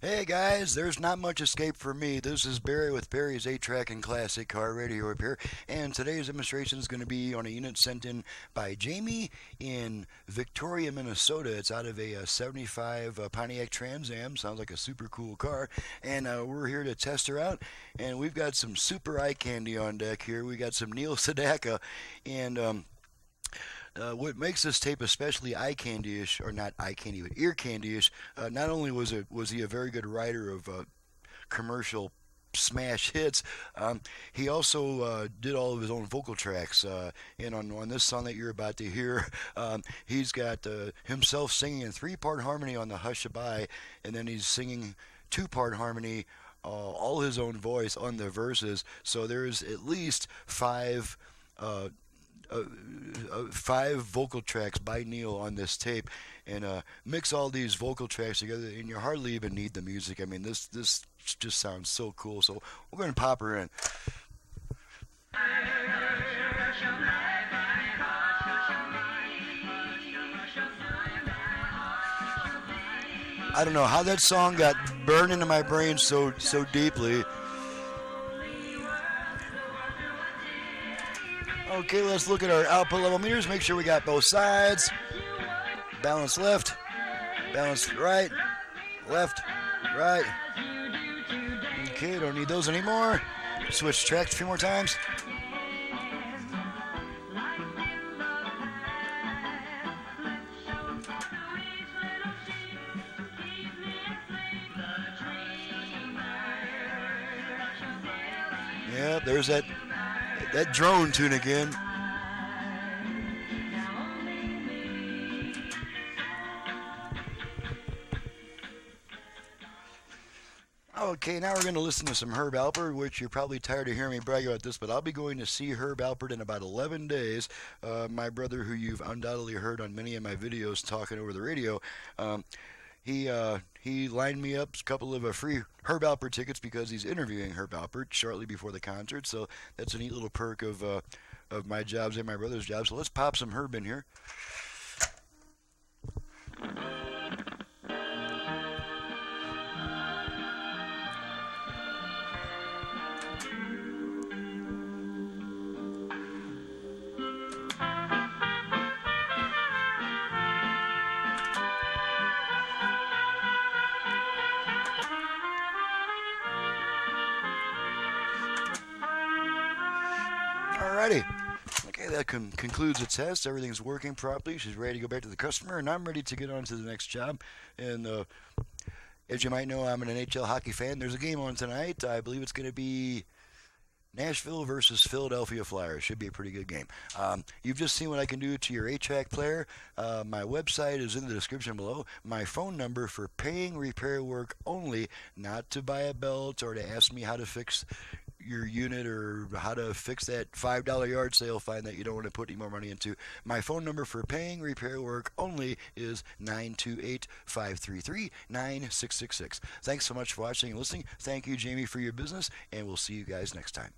Hey guys, there's not much escape for me. This is Barry with Barry's 8-Track and Classic Car Radio up here, and today's demonstration is going to be on a unit sent in by Jamie in Victoria, Minnesota. It's out of a 75 Pontiac Trans Am. Sounds like a super cool car, and we're here to test her out. And we've got some super eye candy on deck here. We got some Neil Sedaka, and what makes this tape especially eye candy-ish, or not eye candy, but ear candy-ish, not only was he a very good writer of commercial smash hits, he also did all of his own vocal tracks. And on this song that you're about to hear, he's got himself singing in 3-part harmony on the Hushabye, and then he's singing 2-part harmony, all his own voice on the verses. So there's at least 5 vocal tracks by Neil on this tape, and mix all these vocal tracks together, and you hardly even need the music. I mean, this just sounds so cool. So we're going to pop her in. I don't know how that song got burned into my brain so deeply. Okay, let's look at our output level meters. Make sure we got both sides. Balance left, balance right, left, right. Okay, don't need those anymore. Switch tracks a few more times. Yeah, there's that drone tune again. Okay, now we're going to listen to some Herb Alpert, which you're probably tired of hearing me brag about this, but I'll be going to see Herb Alpert in about 11 days. My brother, who you've undoubtedly heard on many of my videos talking over the radio, he lined me up a couple of free Herb Alpert tickets because he's interviewing Herb Alpert shortly before the concert. So that's a neat little perk of my jobs and my brother's jobs. So let's pop some Herb in here. Alrighty. Okay, that concludes the test. Everything's working properly. She's ready to go back to the customer, and I'm ready to get on to the next job. And as you might know, I'm an NHL hockey fan. There's a game on tonight. I believe it's going to be Nashville versus Philadelphia Flyers. Should be a pretty good game. You've just seen what I can do to your 8-track player. My website is in the description below. My phone number for paying repair work only, not to buy a belt or to ask me how to fix your unit or how to fix that $5 yard sale fine that you don't want to put any more money into. My phone number for paying repair work only is 928-533-9666. Thanks so much for watching and listening. Thank you, Jamie, for your business, and we'll see you guys next time.